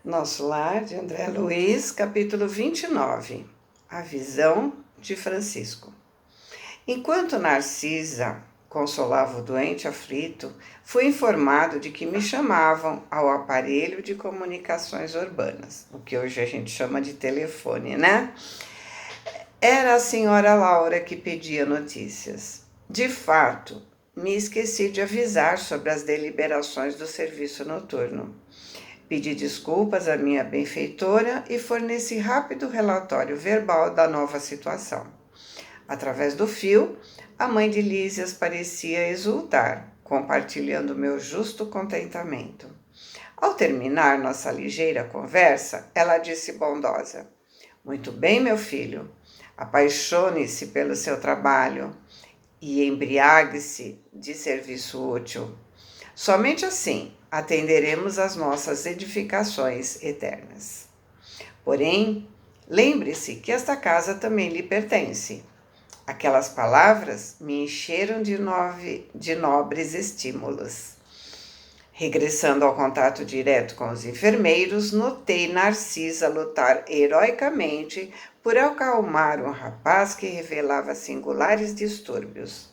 Nosso Lar, de André Luiz, capítulo 29. A visão de Francisco. Enquanto Narcisa consolava o doente aflito, fui informado de que me chamavam ao aparelho de comunicações urbanas, o que hoje a gente chama de telefone, né? Era a senhora Laura que pedia notícias. De fato, me esqueci de avisar sobre as deliberações do serviço noturno. Pedi desculpas à minha benfeitora e forneci rápido relatório verbal da nova situação. Através do fio, a mãe de Lísias parecia exultar, compartilhando meu justo contentamento. Ao terminar nossa ligeira conversa, ela disse bondosa: Muito bem, meu filho, apaixone-se pelo seu trabalho e embriague-se de serviço útil. Somente assim atenderemos às nossas edificações eternas. Porém, lembre-se que esta casa também lhe pertence. Aquelas palavras me encheram de nobres estímulos. Regressando ao contato direto com os enfermeiros, notei Narcisa lutar heroicamente por acalmar um rapaz que revelava singulares distúrbios.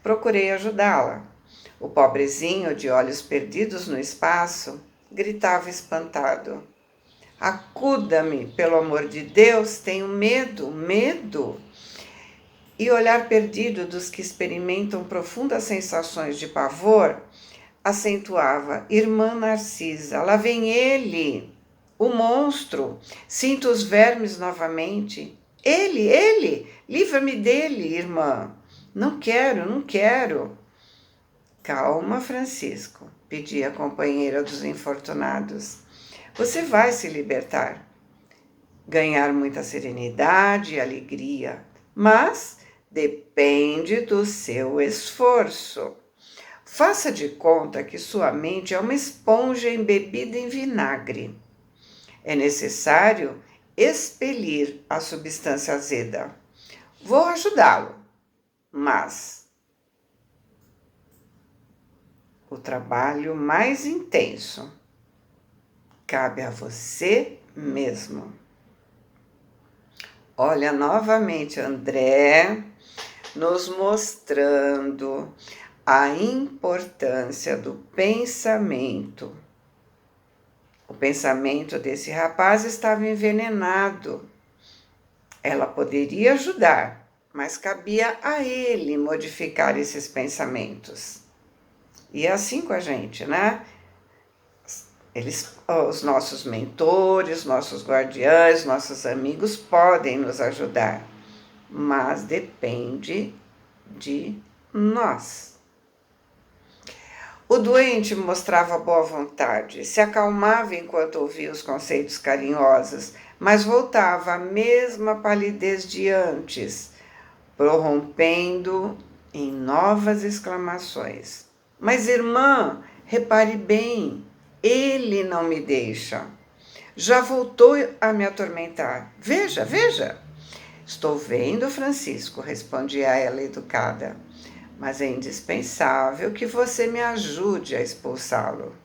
Procurei ajudá-la. O pobrezinho, de olhos perdidos no espaço, gritava espantado: Acuda-me, pelo amor de Deus, tenho medo, medo! E o olhar perdido dos que experimentam profundas sensações de pavor acentuava: Irmã Narcisa, lá vem ele, o monstro, sinto os vermes novamente. Ele, livra-me dele, irmã. Não quero, não quero. Calma, Francisco, pedia a companheira dos infortunados. Você vai se libertar, ganhar muita serenidade e alegria, mas depende do seu esforço. Faça de conta que sua mente é uma esponja embebida em vinagre. É necessário expelir a substância azeda. Vou ajudá-lo, mas o trabalho mais intenso cabe a você mesmo. Olha novamente André nos mostrando a importância do pensamento. O pensamento desse rapaz estava envenenado. Ela poderia ajudar, mas cabia a ele modificar esses pensamentos. E é assim com a gente, né? Os nossos mentores, nossos guardiães, nossos amigos podem nos ajudar, mas depende de nós. O doente mostrava boa vontade, se acalmava enquanto ouvia os conceitos carinhosos, mas voltava à mesma palidez de antes, prorrompendo em novas exclamações. Mas, irmã, repare bem, ele não me deixa. Já voltou a me atormentar. Veja, veja. Estou vendo, Francisco, respondia ela educada, mas é indispensável que você me ajude a expulsá-lo.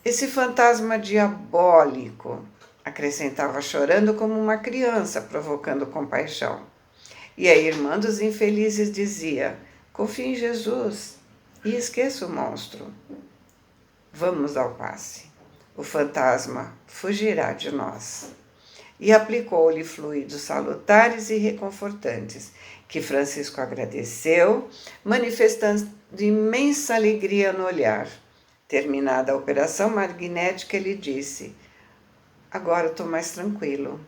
Esse fantasma diabólico, acrescentava chorando como uma criança, provocando compaixão. E a irmã dos infelizes dizia: Confie em Jesus e esqueça o monstro. Vamos ao passe. O fantasma fugirá de nós. E aplicou-lhe fluidos salutares e reconfortantes, que Francisco agradeceu, manifestando imensa alegria no olhar. Terminada a operação magnética, ele disse: Agora estou mais tranquilo.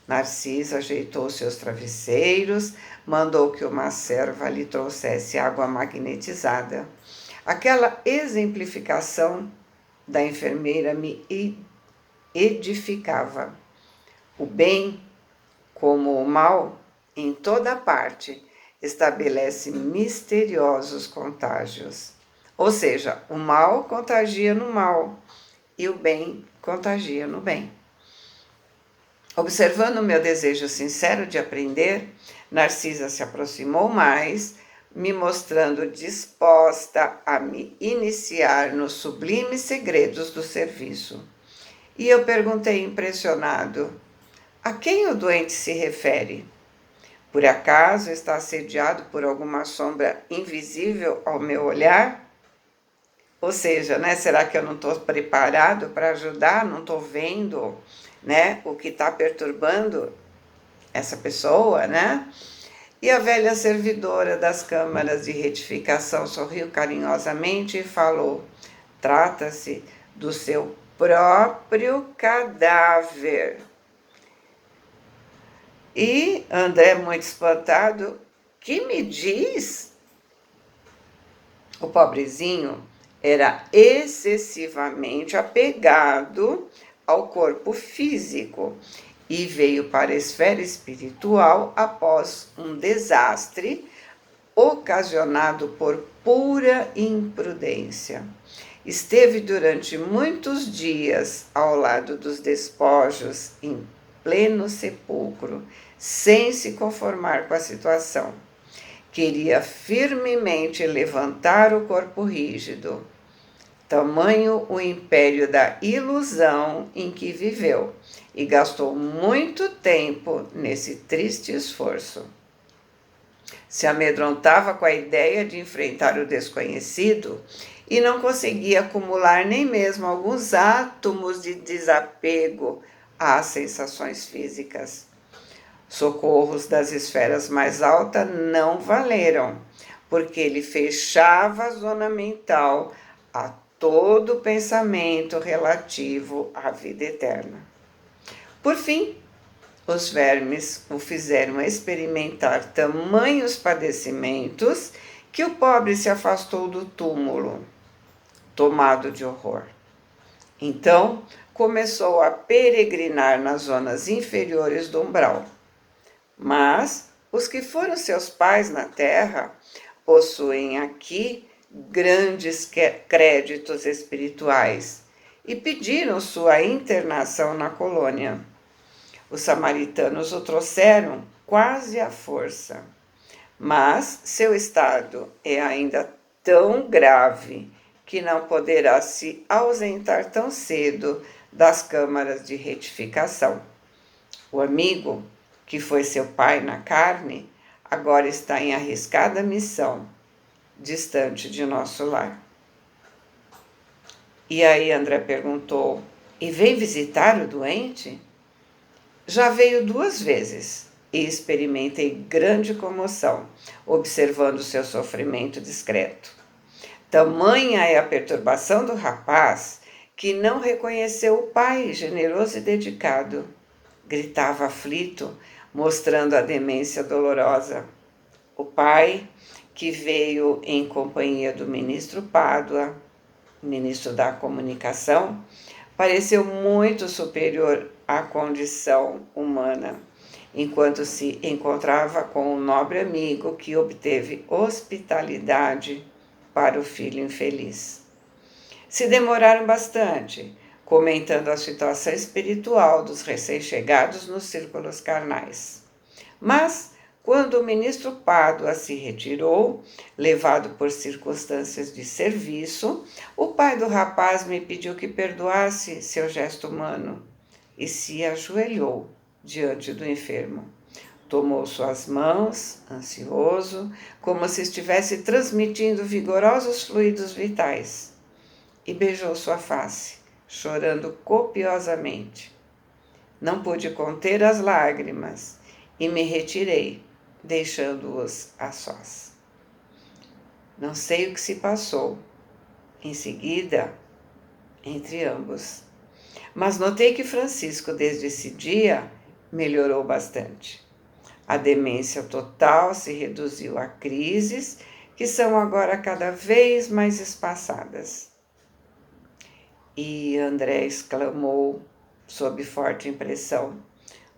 Narcisa ajeitou seus travesseiros, mandou que uma serva lhe trouxesse água magnetizada. Aquela exemplificação da enfermeira me edificava. O bem, como o mal, em toda parte, estabelece misteriosos contágios. Ou seja, o mal contagia no mal e o bem contagia no bem. Observando o meu desejo sincero de aprender, Narcisa se aproximou mais, me mostrando disposta a me iniciar nos sublimes segredos do serviço. E eu perguntei impressionado: a quem o doente se refere? Por acaso está assediado por alguma sombra invisível ao meu olhar? Ou seja, né, será que eu não estou preparado para ajudar? Não estou vendo, né, o que está perturbando essa pessoa, né? E a velha servidora das câmaras de retificação sorriu carinhosamente e falou: trata-se do seu próprio cadáver. E André, muito espantado: que me diz? O pobrezinho era excessivamente apegado ao corpo físico e veio para a esfera espiritual após um desastre ocasionado por pura imprudência. Esteve durante muitos dias ao lado dos despojos em pleno sepulcro, sem se conformar com a situação. Queria firmemente levantar o corpo rígido. Tamanho o império da ilusão em que viveu, e gastou muito tempo nesse triste esforço. Se amedrontava com a ideia de enfrentar o desconhecido e não conseguia acumular nem mesmo alguns átomos de desapego às sensações físicas. Socorros das esferas mais altas não valeram, porque ele fechava a zona mental a todo pensamento relativo à vida eterna. Por fim, os vermes o fizeram experimentar tamanhos padecimentos que o pobre se afastou do túmulo, tomado de horror. Então, começou a peregrinar nas zonas inferiores do umbral. Mas os que foram seus pais na terra possuem aqui grandes créditos espirituais e pediram sua internação na colônia. Os samaritanos o trouxeram quase à força, mas seu estado é ainda tão grave que não poderá se ausentar tão cedo das câmaras de retificação. O amigo, que foi seu pai na carne, agora está em arriscada missão, distante de nosso lar. E aí André perguntou: e vem visitar o doente? Já veio 2 vezes e experimentei grande comoção, observando seu sofrimento discreto. Tamanha é a perturbação do rapaz que não reconheceu o pai generoso e dedicado. Gritava aflito, mostrando a demência dolorosa. O pai, que veio em companhia do ministro Pádua, ministro da comunicação, pareceu muito superior à condição humana, enquanto se encontrava com um nobre amigo que obteve hospitalidade para o filho infeliz. Se demoraram bastante, comentando a situação espiritual dos recém-chegados nos círculos carnais. Mas, quando o ministro Pádua se retirou, levado por circunstâncias de serviço, o pai do rapaz me pediu que perdoasse seu gesto humano e se ajoelhou diante do enfermo. Tomou suas mãos, ansioso, como se estivesse transmitindo vigorosos fluidos vitais, e beijou sua face, chorando copiosamente. Não pude conter as lágrimas e me retirei, deixando-os a sós. Não sei o que se passou em seguida entre ambos, mas notei que Francisco, desde esse dia, melhorou bastante. A demência total se reduziu a crises que são agora cada vez mais espaçadas. E André exclamou, sob forte impressão: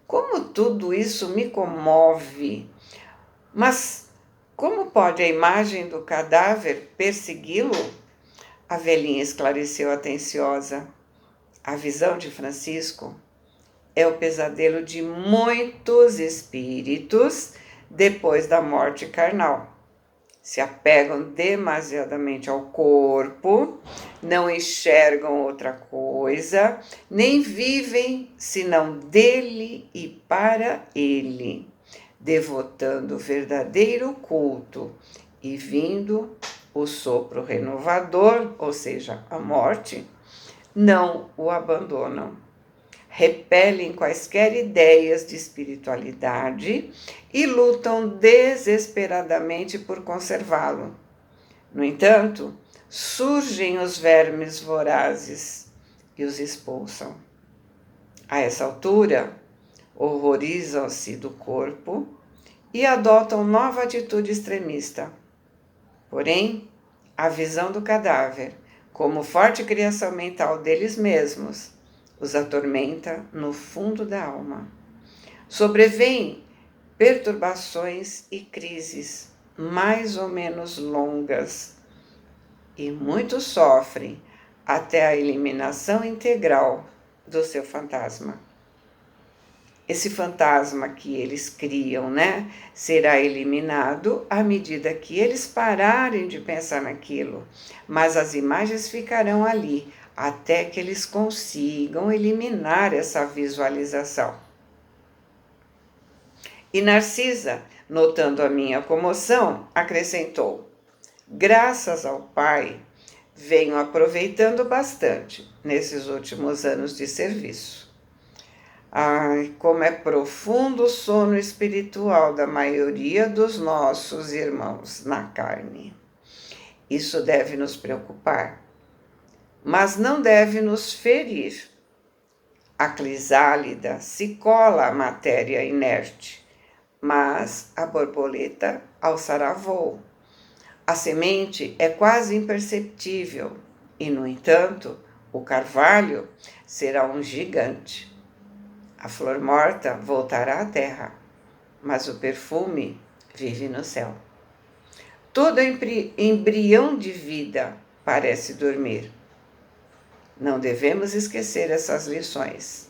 como tudo isso me comove! Mas como pode a imagem do cadáver persegui-lo? A velhinha esclareceu atenciosa. A visão de Francisco é o pesadelo de muitos espíritos depois da morte carnal. se apegam demasiadamente ao corpo, não enxergam outra coisa, nem vivem senão dele e para ele, devotando o verdadeiro culto e vindo o sopro renovador, ou seja, a morte, não o abandonam. Repelem quaisquer ideias de espiritualidade e lutam desesperadamente por conservá-lo. No entanto, surgem os vermes vorazes e os expulsam. A essa altura, horrorizam-se do corpo e adotam nova atitude extremista. Porém, a visão do cadáver, como forte criação mental deles mesmos, os atormenta no fundo da alma. Sobrevêm perturbações e crises mais ou menos longas, e muitos sofrem até a eliminação integral do seu fantasma. Esse fantasma que eles criam, será eliminado à medida que eles pararem de pensar naquilo, mas as imagens ficarão ali, até que eles consigam eliminar essa visualização. E Narcisa, notando a minha comoção, acrescentou: graças ao Pai, venho aproveitando bastante nesses últimos anos de serviço. Ai, como é profundo o sono espiritual da maioria dos nossos irmãos na carne. Isso deve nos preocupar, mas não deve nos ferir. A crisálida se cola à matéria inerte, mas a borboleta alçará voo. A semente é quase imperceptível e, no entanto, o carvalho será um gigante. A flor morta voltará à terra, mas o perfume vive no céu. Todo embrião de vida parece dormir. Não devemos esquecer essas lições.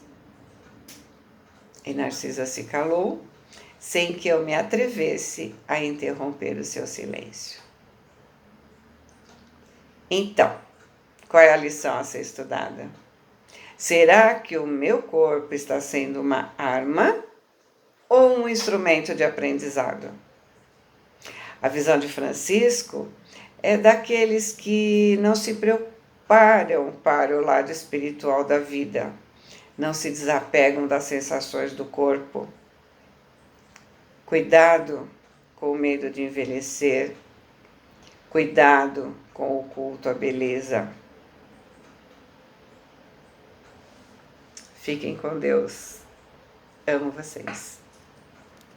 E Narcisa se calou, sem que eu me atrevesse a interromper o seu silêncio. Então, qual é a lição a ser estudada? Será que o meu corpo está sendo uma arma ou um instrumento de aprendizado? A visão de Francisco é daqueles que não se preparam para o lado espiritual da vida, não se desapegam das sensações do corpo. Cuidado com o medo de envelhecer, cuidado com o culto à beleza. Fiquem com Deus. Amo vocês.